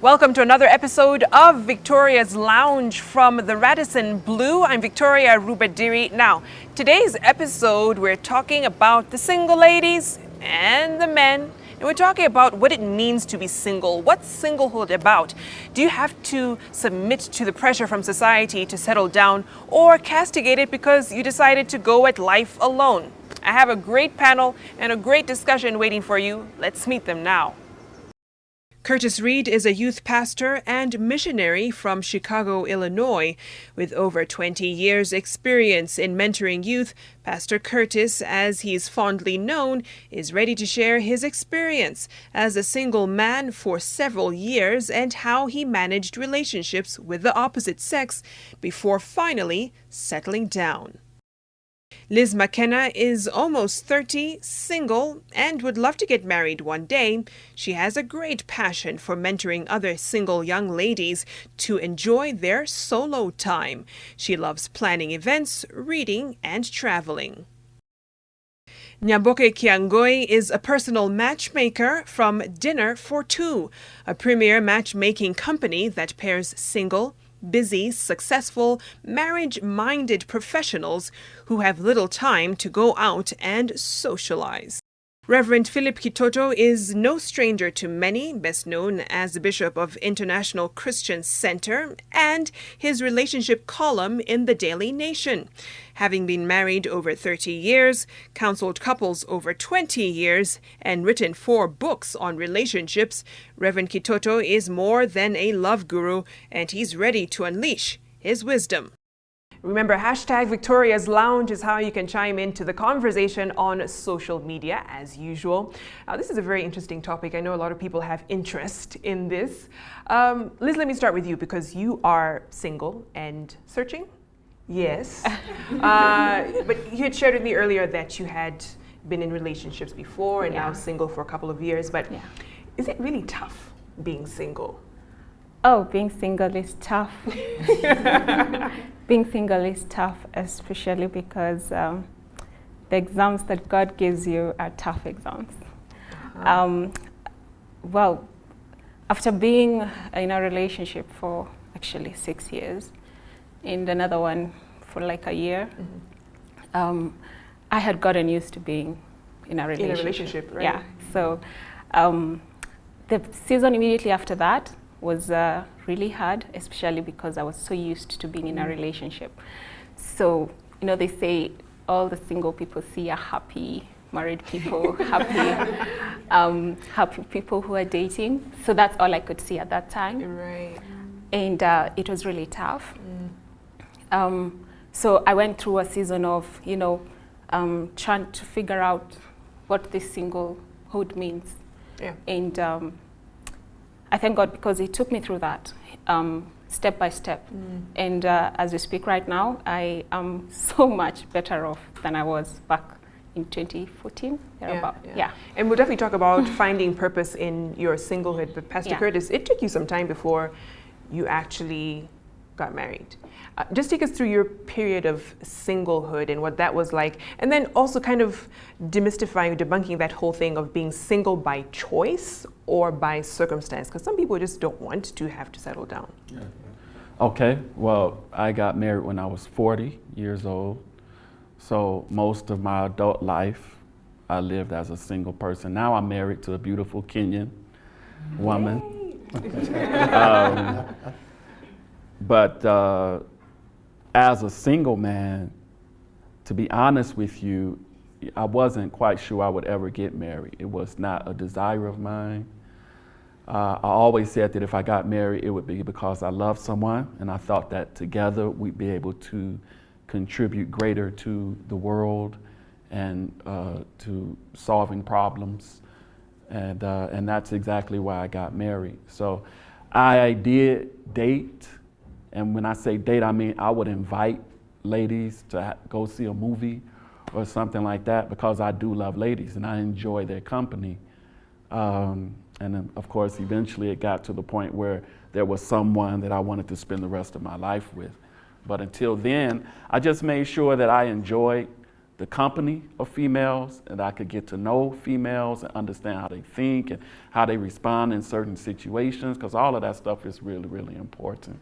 Welcome to another episode of Victoria's Lounge from the Radisson Blu. I'm Victoria Rubadiri. Now, today's episode, we're talking about the single ladies and the men. And we're talking about what it means to be single. What's singlehood about? Do you have to submit to the pressure from society to settle down or castigate it because you decided to go at life alone? I have a great panel and a great discussion waiting for you. Let's meet them now. Curtis Reed is a youth pastor and missionary from Chicago, Illinois. With over 20 years' experience in mentoring youth, Pastor Curtis, as he's fondly known, is ready to share his experience as a single man for several years and how he managed relationships with the opposite sex before finally settling down. Liz McKenna is almost 30, single, and would love to get married one day. She has a great passion for mentoring other single young ladies to enjoy their solo time. She loves planning events, reading, and traveling. Nyaboke Kiangoi is a personal matchmaker from Dinner for Two, a premier matchmaking company that pairs single, busy, successful, marriage-minded professionals who have little time to go out and socialize. Reverend Philip Kitoto is no stranger to many, best known as the Bishop of International Christian Center and his relationship column in the Daily Nation. Having been married over 30 years, counseled couples over 20 years, and written 4 books on relationships, Reverend Kitoto is more than a love guru, and he's ready to unleash his wisdom. Remember, hashtag Victoria's Lounge is how you can chime into the conversation on social media, as usual. This is a very interesting topic. I know a lot of people have interest in this. Liz, let me start with you because you are single and searching. Yes. But you had shared with me earlier that you had been in relationships before and now single for a couple of years. But is it really tough being single? Oh, being single is tough. Being single is tough, especially because the exams that God gives you are tough exams. Well, after being in a relationship for actually 6 years, and another one for like a year, I had gotten used to being in a relationship. In a relationship, right? Yeah. So the season immediately after that was really hard, especially because I was so used to being in a relationship. So, you know, they say all the single people see are happy married people, happy people who are dating. So that's all I could see at that time. Right. And it was really tough. So I went through a season of, you know, trying to figure out what this singlehood means. Yeah. And I thank God because He took me through that step by step. And as we speak right now, I am so much better off than I was back in 2014. Yeah. And we'll definitely talk about finding purpose in your singlehood. But Pastor Curtis, it took you some time before you actually got married. Just take us through your period of singlehood and what that was like, and then also kind of demystifying, debunking that whole thing of being single by choice or by circumstance, because some people just don't want to have to settle down. Yeah. Okay, well, I got married when I was 40 years old, so most of my adult life I lived as a single person. Now I'm married to a beautiful Kenyan woman. But as a single man, to be honest with you, I wasn't quite sure I would ever get married. It was not a desire of mine. I always said that if I got married, it would be because I loved someone, and I thought that together we'd be able to contribute greater to the world and to solving problems. And that's exactly why I got married. So I did date. And when I say date, I mean I would invite ladies to go see a movie or something like that because I do love ladies and I enjoy their company. And then, of course, eventually it got to the point where there was someone that I wanted to spend the rest of my life with. But until then, I just made sure that I enjoyed the company of females, and I could get to know females and understand how they think and how they respond in certain situations, because all of that stuff is really, really important.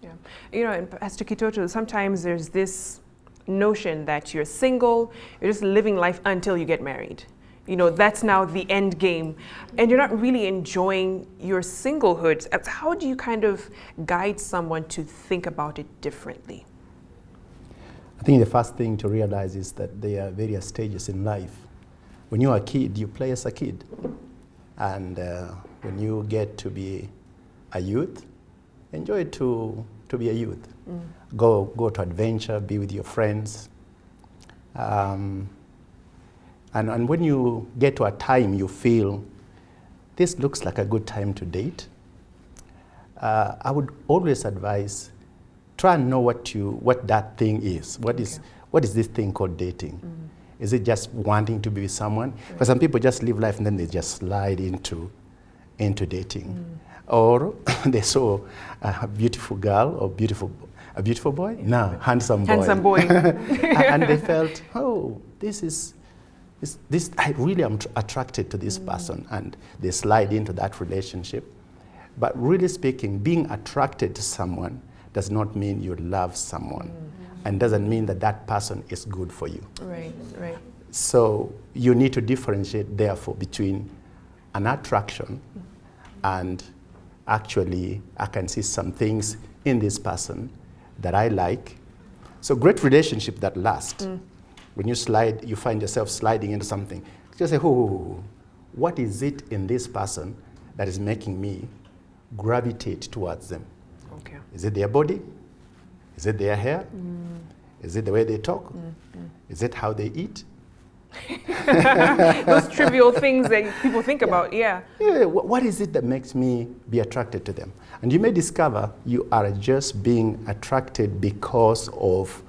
Yeah. You know, and Pastor Kitoto, sometimes there's this notion that you're single, you're just living life until you get married. You know, that's now the end game, and you're not really enjoying your singlehood. How do you kind of guide someone to think about it differently? I think the first thing to realize is that there are various stages in life. When you're a kid, you play as a kid. And when you get to be a youth, enjoy to be a youth. Go to adventure, be with your friends. And when you get to a time you feel, this looks like a good time to date, I would always advise, try and know what that thing is. What is this thing called dating? Is it just wanting to be with someone? For some people just live life and then they just slide into dating. Or they saw a beautiful girl or a beautiful boy? No, handsome boy. Handsome boy. And they felt, oh, this I really am attracted to this person, and they slide into that relationship. But really speaking, being attracted to someone does not mean you love someone, and doesn't mean that that person is good for you. Right, right. So you need to differentiate, therefore, between an attraction and actually I can see some things in this person that I like. So great relationship that last. When you slide, you find yourself sliding into something. Just say, oh, what is it in this person that is making me gravitate towards them? Okay. Is it their body? Is it their hair? Is it the way they talk? Is it how they eat? Those trivial things that people think about, yeah. Yeah, what is it that makes me be attracted to them? And you may discover you are just being attracted because of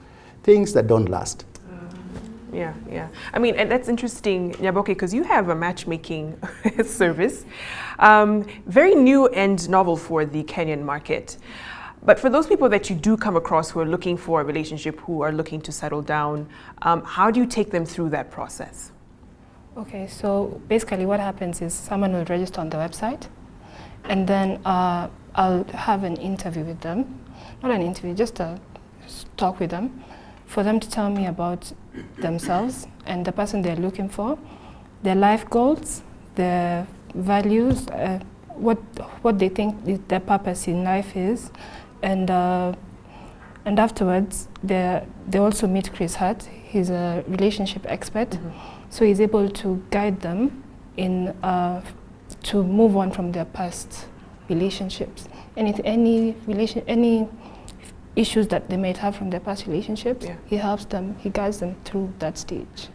things that don't last. Yeah, yeah. I mean, and that's interesting, Nyaboke, because you have a matchmaking service, very new and novel for the Kenyan market. But for those people that you do come across who are looking for a relationship, who are looking to settle down, how do you take them through that process? Okay, so basically what happens is someone will register on the website, and then I'll have an interview with them. Not an interview, just a talk with them, for them to tell me about themselves and the person they're looking for, their life goals, their values, what they think their purpose in life is, and afterwards they also meet Chris Hart. He's a relationship expert, so he's able to guide them in to move on from their past relationships. Any issues that they might have from their past relationships, he helps them, he guides them through that stage.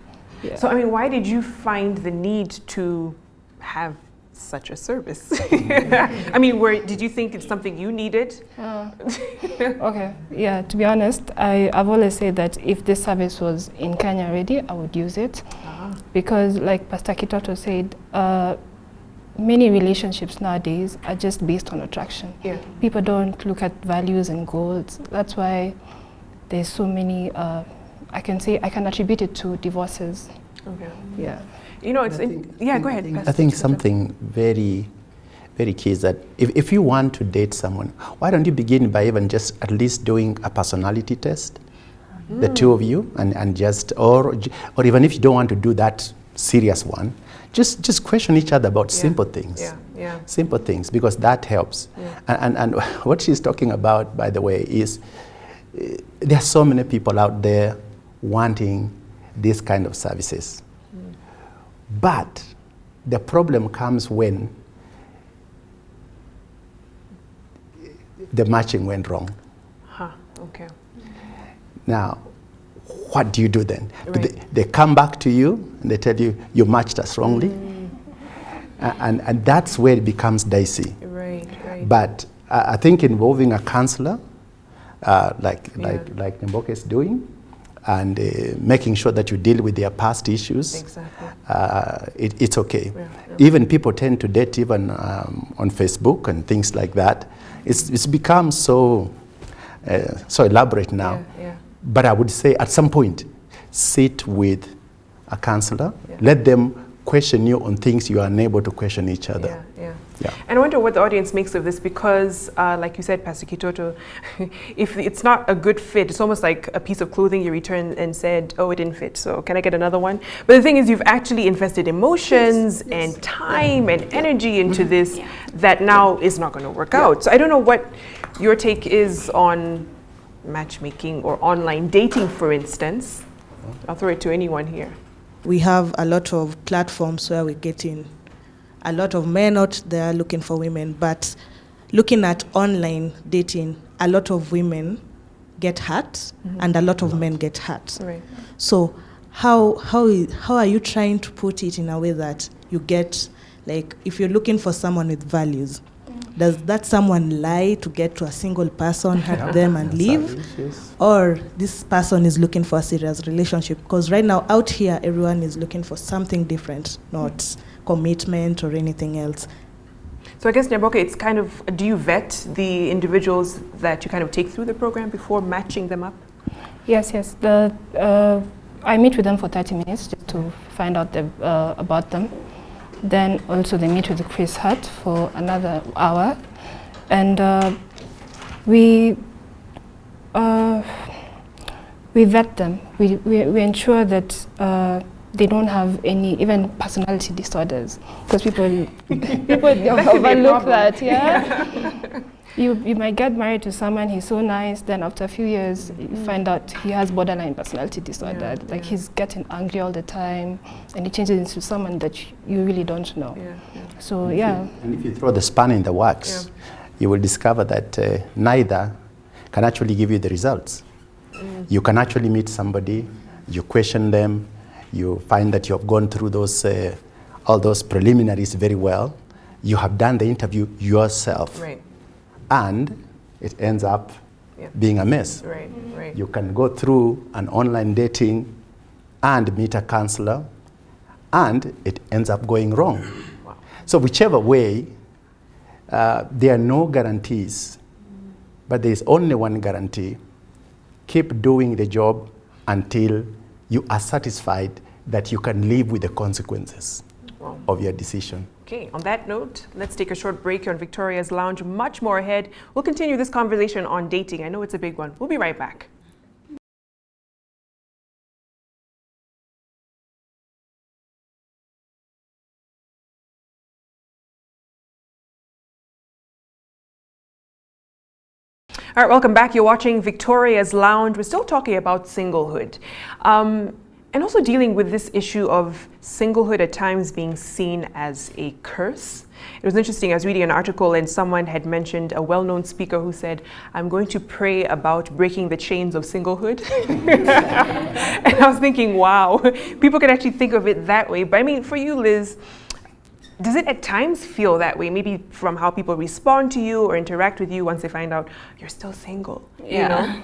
Yeah. So, I mean, why did you find the need to have such a service? I mean, did you think it's something you needed? Okay, yeah, to be honest, I've always said that if this service was in Kenya already, I would use it. Because like Pastor Kitoto said, many relationships nowadays are just based on attraction. People don't look at values and goals. That's why there's so many, I can attribute it to divorces. Okay. Yeah. You know, go ahead. I think something very, very key is that if you want to date someone, why don't you begin by even just at least doing a personality test, the two of you, and just, or even if you don't want to do that serious one, just question each other about simple things. Simple things, because that helps. And what she's talking about, by the way, is there are so many people out there wanting this kind of services. But the problem comes when the matching went wrong. Okay. Now, what do you do then? Right. They come back to you and they tell you, you matched us wrongly. And that's where it becomes dicey. Right. But I think involving a counselor, like Nyaboke is doing, and making sure that you deal with their past issues, it's okay. Even people tend to date even on Facebook and things like that. It's become so elaborate now. But I would say at some point, sit with a counselor. Let them question you on things you are unable to question each other. Yeah. And I wonder what the audience makes of this, because like you said, Pastor Kitoto, if it's not a good fit, it's almost like a piece of clothing you return and said, oh, it didn't fit, so can I get another one? But the thing is, you've actually invested emotions and time and energy into this that now is not going to work out. So I don't know what your take is on matchmaking or online dating, for instance. I'll throw it to anyone here. We have a lot of platforms where we're getting a lot of men out there looking for women, but looking at online dating, a lot of women get hurt and a lot of men get hurt. Right. So how are you trying to put it in a way that you get, like, if you're looking for someone with values, does that someone lie to get to a single person, hurt them and leave? Or this person is looking for a serious relationship? Because right now out here, everyone is looking for something different, not commitment or anything else. So I guess, Nyaboke, it's kind of, do you vet the individuals that you kind of take through the program before matching them up? Yes. I meet with them for 30 minutes just to find out about them. Then also they meet with Chris Hart for another hour, and we vet them. We ensure that they don't have any even personality disorders, because people overlook that. Yeah. You might get married to someone, he's so nice, then after a few years you find out he has borderline personality disorder. He's getting angry all the time, and he changes into someone that you really don't know. So and if you throw the spanner in the works, you will discover that neither can actually give you the results. You can actually meet somebody, you question them, you find that you have gone through those all those preliminaries very well. You have done the interview yourself. Right. And it ends up being a mess. Right. You can go through an online dating and meet a counselor, and it ends up going wrong. Wow. So whichever way, there are no guarantees, but there is only one guarantee. Keep doing the job until you are satisfied that you can live with the consequences of your decision. Okay, on that note, let's take a short break here on Victoria's Lounge. Much more ahead. We'll continue this conversation on dating. I know it's a big one. We'll be right back. All right, welcome back. You're watching Victoria's Lounge. We're still talking about singlehood. And also dealing with this issue of singlehood at times being seen as a curse. It was interesting, I was reading an article and someone had mentioned a well-known speaker who said, I'm going to pray about breaking the chains of singlehood. And I was thinking, wow, people can actually think of it that way. But I mean, for you, Liz, does it at times feel that way? Maybe from how people respond to you or interact with you once they find out you're still single, you know?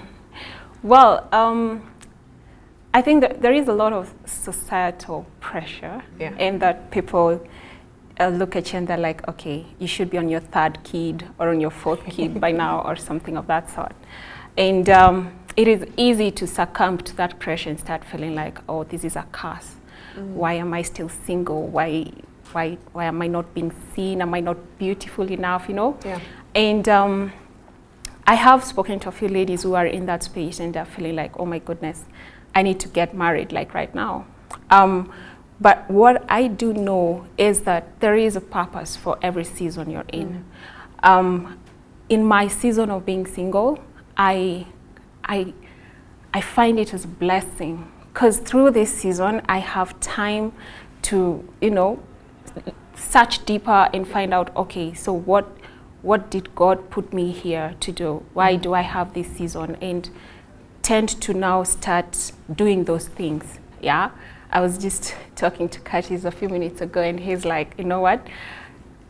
Well, I think that there is a lot of societal pressure in that people look at you and they're like, okay, you should be on your third kid or on your fourth kid by now or something of that sort. And it is easy to succumb to that pressure and start feeling like, oh, this is a curse. Why am I still single? Why am I not being seen? Am I not beautiful enough, you know? And I have spoken to a few ladies who are in that space and they're feeling like, oh my goodness, I need to get married like right now. But what I do know is that there is a purpose for every season you're in. In my season of being single, I find it as a blessing, because through this season I have time to, you know, search deeper and find out, okay, so what did God put me here to do? Why do I have this season? And tend to now start doing those things. I was just talking to Curtis a few minutes ago and he's like, you know what,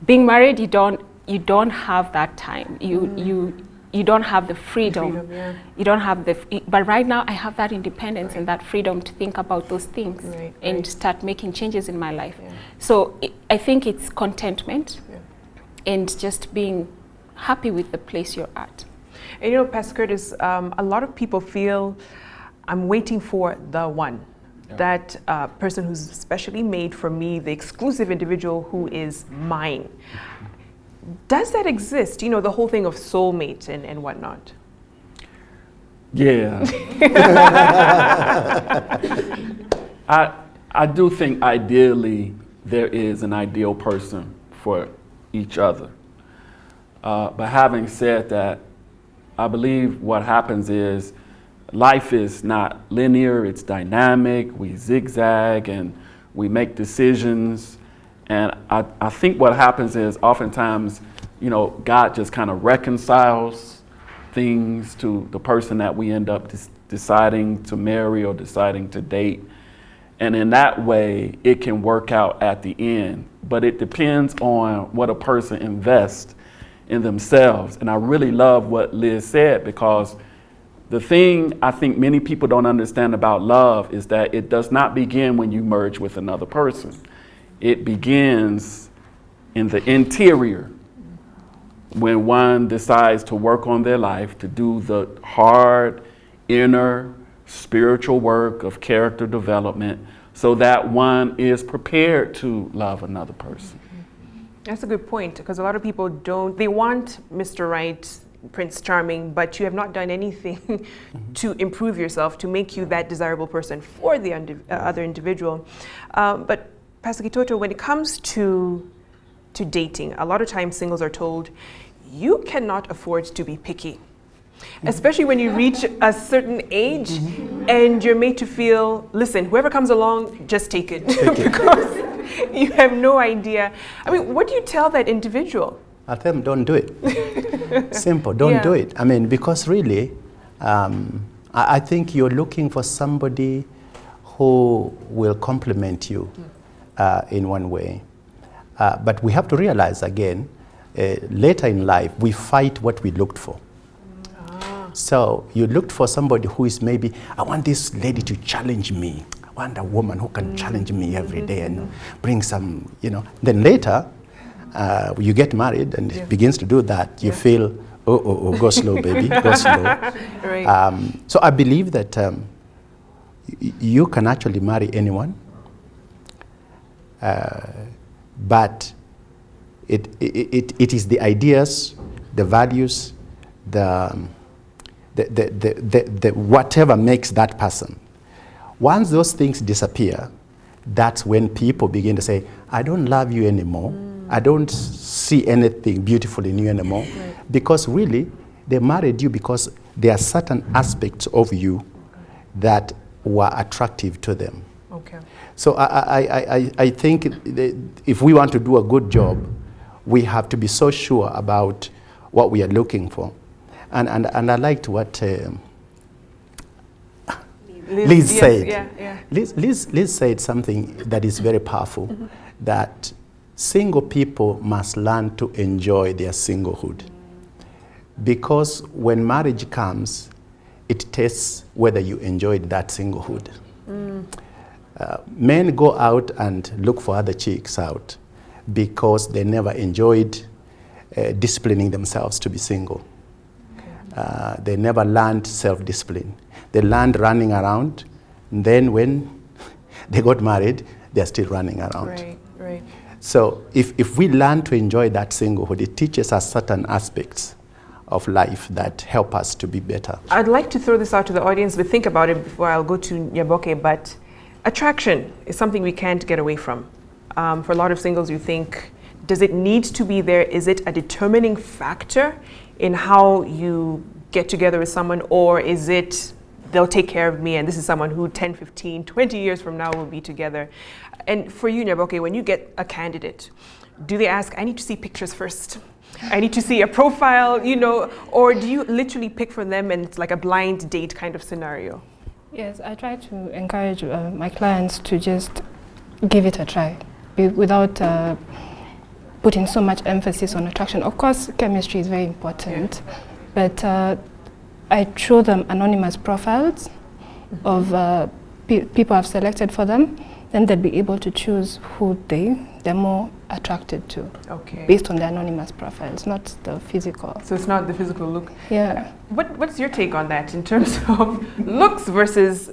being married, you don't have that time. You don't have the freedom. You don't have but right now I have that independence and that freedom to think about those things and start making changes in my life. So I think it's contentment and just being happy with the place you're at. And you know, Pastor Curtis, a lot of people feel I'm waiting for the one, that person who's specially made for me, the exclusive individual who is mine. Does that exist? You know, the whole thing of soulmate and whatnot. Yeah. I do think ideally there is an ideal person for each other. But having said that, I believe what happens is life is not linear, it's dynamic. We zigzag and we make decisions. And I think what happens is oftentimes, you know, God just kind of reconciles things to the person that we end up deciding to marry or deciding to date. And in that way, it can work out at the end. But it depends on what a person invests in themselves. And I really love what Liz said, because the thing I think many people don't understand about love is that it does not begin when you merge with another person. It begins in the interior, when one decides to work on their life, to do the hard inner spiritual work of character development, so that one is prepared to love another person. That's a good point, because a lot of people they want Mr. Right, Prince Charming, but you have not done anything to improve yourself, to make you that desirable person for the other individual. But Pastor Kitoto, when it comes to dating, a lot of times singles are told, you cannot afford to be picky. Especially when you reach a certain age and you're made to feel, listen, whoever comes along, just take it. Because you have no idea. I mean, what do you tell that individual? I tell them, don't do it. Simple, don't do it. I mean, because really, I think you're looking for somebody who will complement you in one way. But we have to realize again, later in life, we fight what we looked for. So you looked for somebody who is maybe, I want this lady to challenge me. I want a woman who can challenge me every day and bring some, you know. Then later, you get married and it begins to do that. You feel, go slow, baby, go slow. Right. So I believe that you can actually marry anyone, but it is the ideas, the values, the whatever makes that person. Once those things disappear, that's when people begin to say, I don't love you anymore. I don't see anything beautiful in you anymore. Right. Because really, they married you because there are certain aspects of you that were attractive to them. Okay. So I think if we want to do a good job, we have to be so sure about what we are looking for. And I liked what Liz said. Yeah. Liz said something that is very powerful, that single people must learn to enjoy their singlehood. Because when marriage comes, it tests whether you enjoyed that singlehood. Men go out and look for other chicks out because they never enjoyed disciplining themselves to be single. They never learned self-discipline. They learned running around, and then when they got married, they're still running around. Right. So if we learn to enjoy that singlehood, it teaches us certain aspects of life that help us to be better. I'd like to throw this out to the audience, but think about it before I'll go to Nyaboke, but attraction is something we can't get away from. For a lot of singles, you think, does it need to be there? Is it a determining factor in how you get together with someone, or is it they'll take care of me and this is someone who 10, 15, 20 years from now will be together? And for you, Nyaboke, when you get a candidate, do they ask, I need to see pictures first? I need to see a profile, you know, or do you literally pick for them and it's like a blind date kind of scenario? Yes, I try to encourage my clients to just give it a try without putting so much emphasis on attraction. Of course, chemistry is very important, but I show them anonymous profiles of people I've selected for them. Then they'll be able to choose who they they're more attracted to, Okay. based on their anonymous profiles, not the physical. So it's not the physical look. Yeah. What's your take on that in terms of looks versus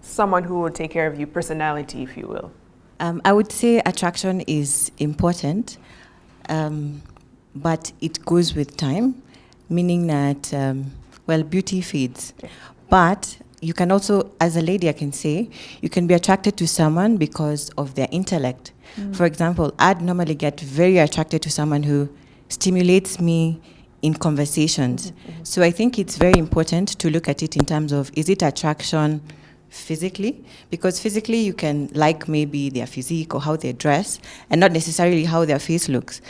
someone who will take care of you, personality, if you will? I would say attraction is important, but it goes with time, meaning that, well, beauty fades. But you can also, as a lady, I can say, you can be attracted to someone because of their intellect. For example, I'd normally get very attracted to someone who stimulates me in conversations. So I think it's very important to look at it in terms of, is it attraction physically? Because physically you can like maybe their physique or how they dress and not necessarily how their face looks.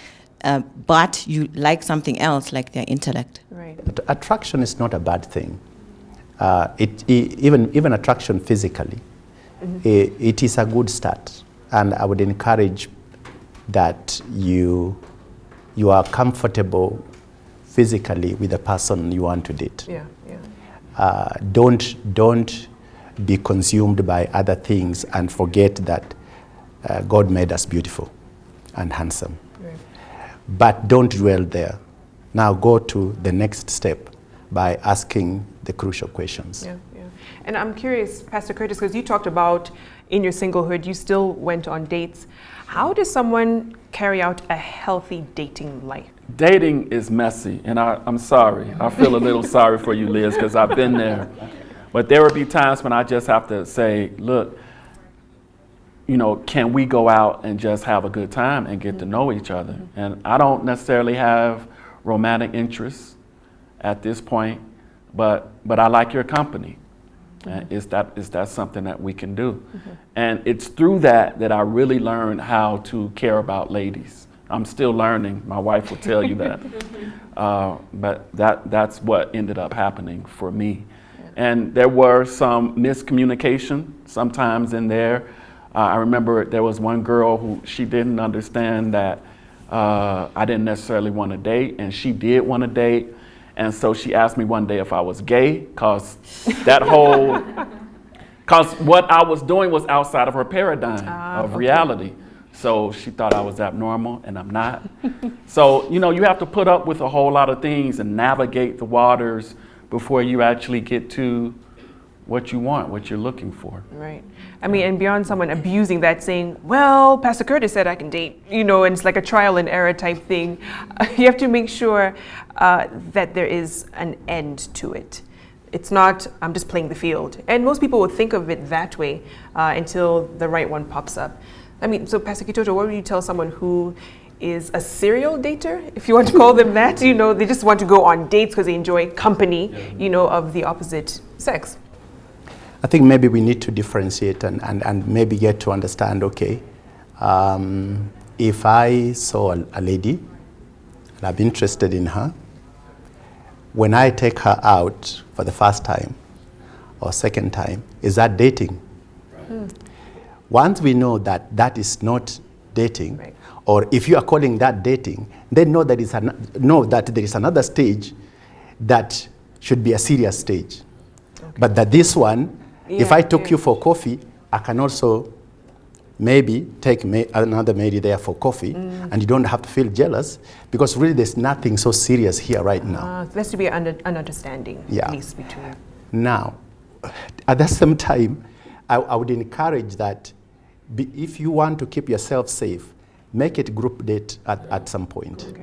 But you like something else like their intellect. Right. But attraction is not a bad thing. Even attraction physically, it is a good start. And I would encourage that you are comfortable physically with the person you want to date. Yeah, yeah. Don't be consumed by other things and forget that God made us beautiful and handsome. Right. But don't dwell there. Now go to the next step by asking the crucial questions. Yeah, yeah. And I'm curious, Pastor Curtis, because you talked about in your singlehood, you still went on dates. How does someone carry out a healthy dating life? Dating is messy, and I'm sorry. I feel a little sorry for you, Liz, because I've been there. But there will be times when I just have to say, look, you know, can we go out and just have a good time and get to know each other? And I don't necessarily have romantic interests at this point, but I like your company. Is that something that we can do? And it's through that I really learned how to care about ladies. I'm still learning. My wife will tell you that. But that's what ended up happening for me. And there were some miscommunication sometimes in there. I remember there was one girl who she didn't understand that I didn't necessarily want to date, and she did want to date. And so she asked me one day if I was gay, because what I was doing was outside of her paradigm of reality. So she thought I was abnormal, and I'm not. So, you know, you have to put up with a whole lot of things and navigate the waters before you actually get to what you want, what you're looking for. Right. I mean, and beyond someone abusing that, saying, well, Pastor Curtis said I can date, you know, and it's like a trial and error type thing. You have to make sure that there is an end to it. It's not, I'm just playing the field. And most people would think of it that way until the right one pops up. I mean, so Pastor Kitoto, what would you tell someone who is a serial dater, if you want to call them that? You know, they just want to go on dates because they enjoy company, you know, of the opposite sex. I think maybe we need to differentiate and maybe get to understand, okay, if I saw a lady and I'm interested in her, when I take her out for the first time or second time, is that dating? Right. Once we know that that is not dating, right, or if you are calling that dating, then know that there is another stage that should be a serious stage. Okay. But that this one, if I took you for coffee, I can also maybe take another lady there for coffee, and you don't have to feel jealous, because really there's nothing so serious here right now. There has to be an understanding, at least between you. Now, at the same time, I would encourage that if you want to keep yourself safe, make it group date at some point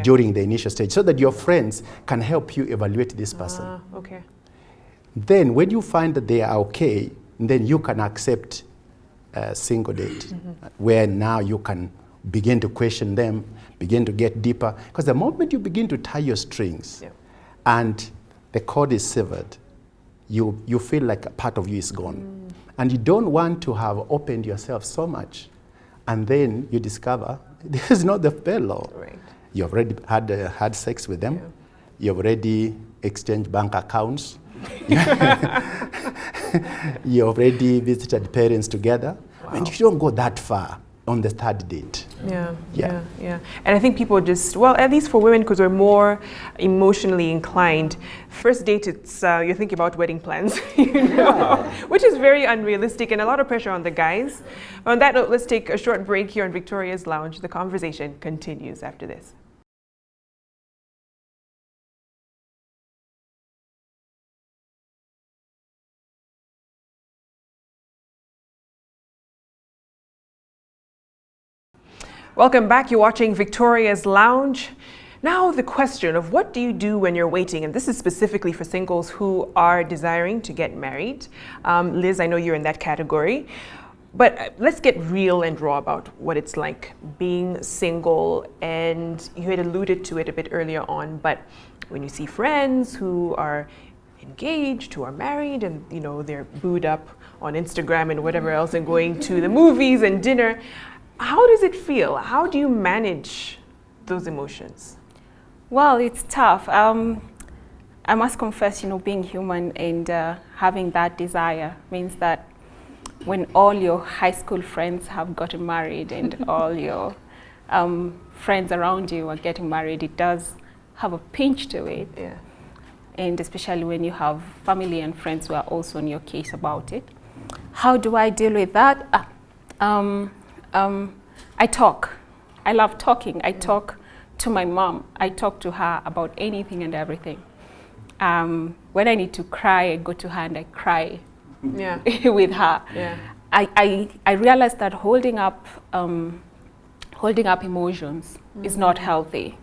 during the initial stage, so that your friends can help you evaluate this person. Okay. Then when you find that they are okay, then you can accept a single date, where now you can begin to question them, begin to get deeper. Because the moment you begin to tie your strings and the cord is severed, you feel like a part of you is gone. And you don't want to have opened yourself so much, and then you discover this is not the fellow. Right. You've already had sex with them. You've already exchanged bank accounts. You already visited parents together. Wow. And you don't go that far. on the third date. Yeah. And I think people just, well, at least for women, because we're more emotionally inclined, first date, it's you're thinking about wedding plans, which is very unrealistic and a lot of pressure on the guys. On that note, let's take a short break here on Victoria's Lounge. The conversation continues after this. Welcome back. You're watching Victoria's Lounge. Now the question of what do you do when you're waiting, and this is specifically for singles who are desiring to get married. Liz, I know you're in that category, but let's get real and raw about what it's like being single. And you had alluded to it a bit earlier on, but when you see friends who are engaged, who are married, and they're booed up on Instagram and whatever else and going to the movies and dinner, how does it feel? How do you manage those emotions? Well, it's tough. I must confess, being human and having that desire means that when all your high school friends have gotten married and all your friends around you are getting married, it does have a pinch to it. Yeah. And especially when you have family and friends who are also on your case about it. How do I deal with that? I talk. I love talking. I talk to my mom. I talk to her about anything and everything. When I need to cry, I go to her and I cry with her. Yeah. I realize that holding up emotions is not healthy,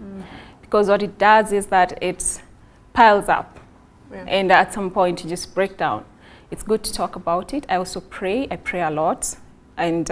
because what it does is that it piles up, and at some point you just break down. It's good to talk about it. I also pray. I pray a lot, and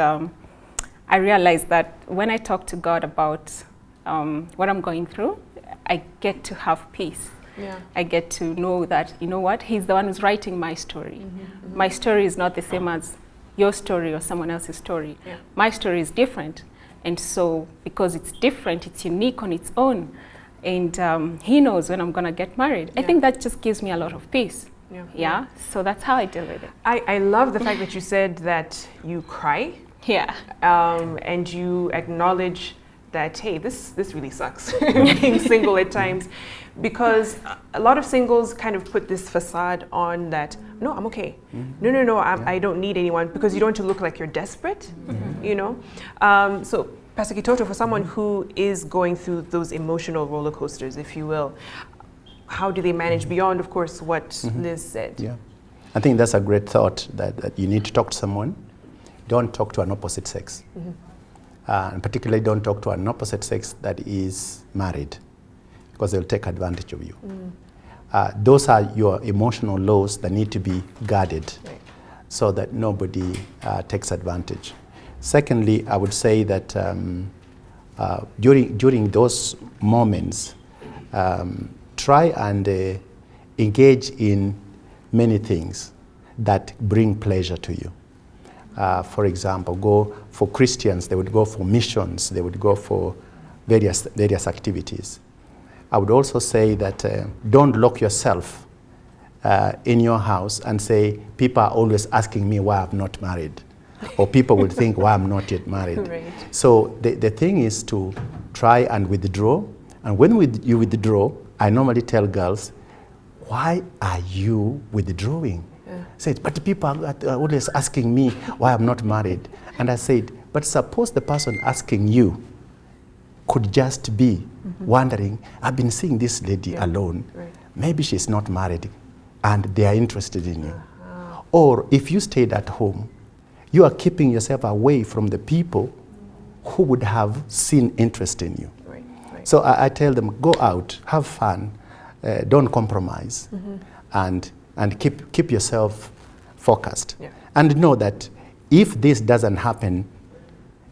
I realize that when I talk to God about what I'm going through, I get to have peace. Yeah. I get to know that, He's the one who's writing my story. My story is not the same as your story or someone else's story. Yeah. My story is different. And so, because it's different, it's unique on its own. And He knows when I'm going to get married. I think that just gives me a lot of peace. Yeah. So that's how I deal with it. I love the fact that you said that you cry. Yeah. And you acknowledge that, hey, this really sucks, being single at times, because a lot of singles kind of put this facade on that, no, I'm okay. No, I don't need anyone, because you don't want to look like you're desperate, So, Pastor Kitoto, for someone who is going through those emotional roller coasters, if you will, how do they manage beyond, of course, what Liz said? Yeah, I think that's a great thought, that you need to talk to someone. Don't talk to an opposite sex. And particularly don't talk to an opposite sex that is married, because they'll take advantage of you. Those are your emotional laws that need to be guarded, so that nobody takes advantage. Secondly, I would say that during those moments, try and engage in many things that bring pleasure to you. For example, for Christians, they would go for missions, they would go for various activities. I would also say that don't lock yourself in your house and say, people are always asking me why I'm not married, or people will think why I'm not yet married. Right. So the thing is to try and withdraw. And when you withdraw, I normally tell girls, why are you withdrawing? Said, but people are always asking me why I'm not married. And I said, but suppose the person asking you could just be wondering, I've been seeing this lady alone. Right. Maybe she's not married and they are interested in you. Or if you stayed at home, you are keeping yourself away from the people who would have seen interest in you. Right. So I tell them, go out, have fun, don't compromise, and keep yourself focused. Yeah. And know that if this doesn't happen,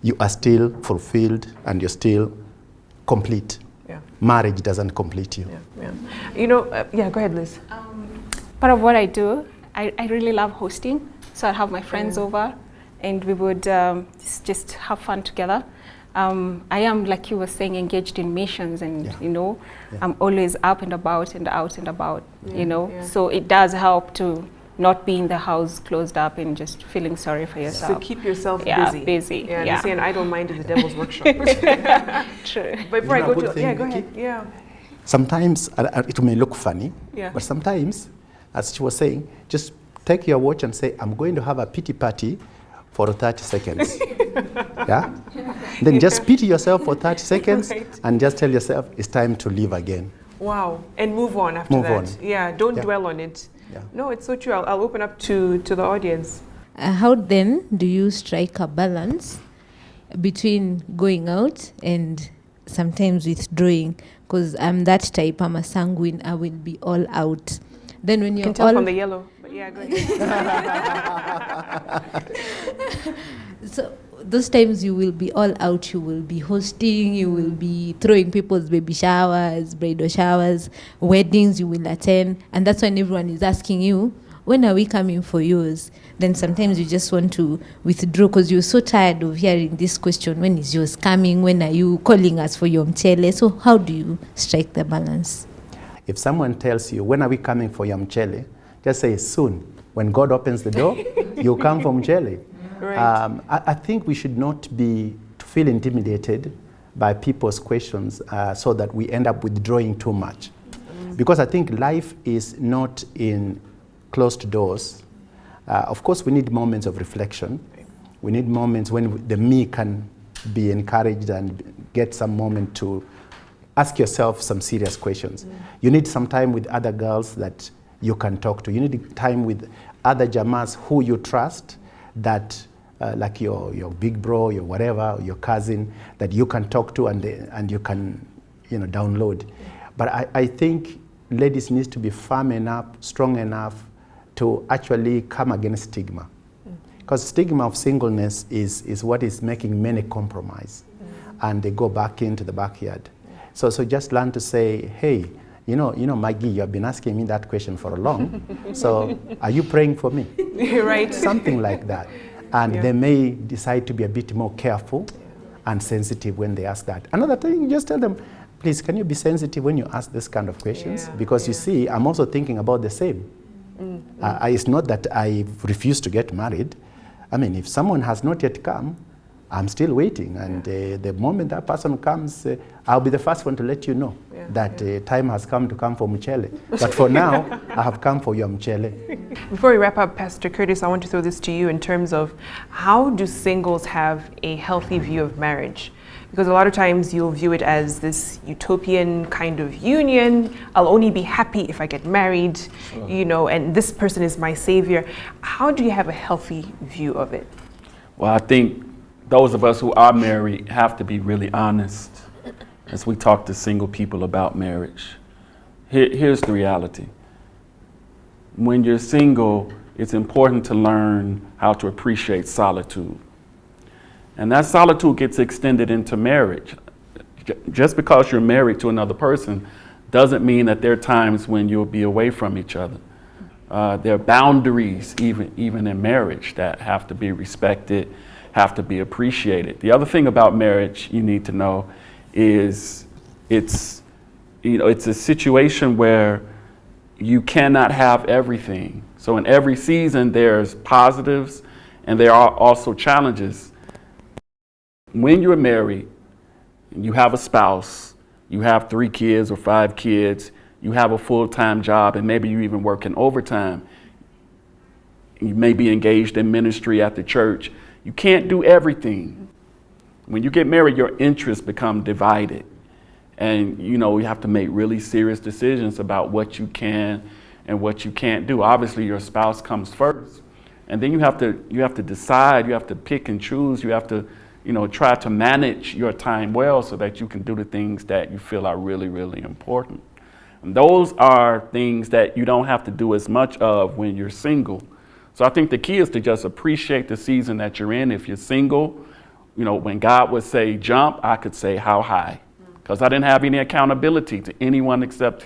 you are still fulfilled and you're still complete. Yeah. Marriage doesn't complete you. Go ahead, Liz. Part of what I do, I really love hosting. So I'd have my friends over and we would just have fun together. I am, like you were saying, engaged in missions and, I'm always up and about and out and about, So it does help to not be in the house closed up and just feeling sorry for yourself. So keep yourself busy. Yeah, Yeah. they say an idle mind is the devil's workshop. True. Before I You know go a good to, thing, yeah, go Vicky? ahead. Yeah. Sometimes it may look funny, Yeah. but sometimes, as she was saying, just take your watch and say, I'm going to have a pity party for 30 seconds. Yeah? Then just pity yourself for 30 seconds Right. and just tell yourself it's time to live again. Wow. And move on after Move that. on. Yeah, don't Yeah. dwell on it. Yeah. No, it's so true. I'll open up to the audience. How then do you strike a balance between going out and sometimes withdrawing? Because I'm that type, I'm a sanguine, I will be all out. Then when You you're can tell all from the yellow. But yeah, go ahead. so those times you will be all out, you will be hosting, you will be throwing people's baby showers, bridal showers, weddings you will attend, and that's when everyone is asking you, when are we coming for yours? Then sometimes you just want to withdraw because you're so tired of hearing this question, when is yours coming? When are you calling us for your mchele? So how do you strike the balance? If someone tells you, when are we coming for your mchele? Just say, soon. When God opens the door, you'll come for mchele. Right. I think we should not feel intimidated by people's questions so that we end up withdrawing too much. Because I think life is not in closed doors. Of course, we need moments of reflection. We need moments when the me can be encouraged and get some moment to ask yourself some serious questions. You need some time with other girls that you can talk to. You need time with other jamas who you trust, that like your big bro, your whatever, your cousin, that you can talk to and you can download. But I think ladies need to be firm enough, strong enough to actually come against stigma. Because stigma of singleness is what is making many compromise. And they go back into the backyard. So just learn to say, hey, Maggie, you have been asking me that question for a long. So are you praying for me? Right. Something like that. And Yeah. they may decide to be a bit more careful and sensitive when they ask that. Another thing, just tell them, please, can you be sensitive when you ask this kind of questions? Yeah, Because you yeah. see, I'm also thinking about the same. It's not that I refuse to get married. I mean, if someone has not yet come, I'm still waiting. And the moment that person comes, I'll be the first one to let you know that time has come to come for mchele. But for now, I have come for your mchele. Before we wrap up, Pastor Curtis, I want to throw this to you in terms of how do singles have a healthy view of marriage? Because a lot of times you'll view it as this utopian kind of union. I'll only be happy if I get married, and this person is my savior. How do you have a healthy view of it? Well, I think those of us who are married have to be really honest as we talk to single people about marriage. Here's the reality. When you're single, it's important to learn how to appreciate solitude. And that solitude gets extended into marriage. Just because you're married to another person doesn't mean that there are times when you'll be away from each other. There are boundaries even in marriage that have to be respected, have to be appreciated. The other thing about marriage you need to know is it's a situation where you cannot have everything. So in every season there's positives and there are also challenges. When you're married, you have a spouse, you have 3 kids or 5 kids, you have a full-time job, and maybe you even work in overtime. You may be engaged in ministry at the church. You can't do everything. When you get married, your interests become divided. And you have to make really serious decisions about what you can and what you can't do. Obviously, your spouse comes first. And then you have to decide, you have to pick and choose, you have to try to manage your time well so that you can do the things that you feel are really, really important. And those are things that you don't have to do as much of when you're single. So I think the key is to just appreciate the season that you're in. If you're single, when God would say jump, I could say how high, because I didn't have any accountability to anyone except Him.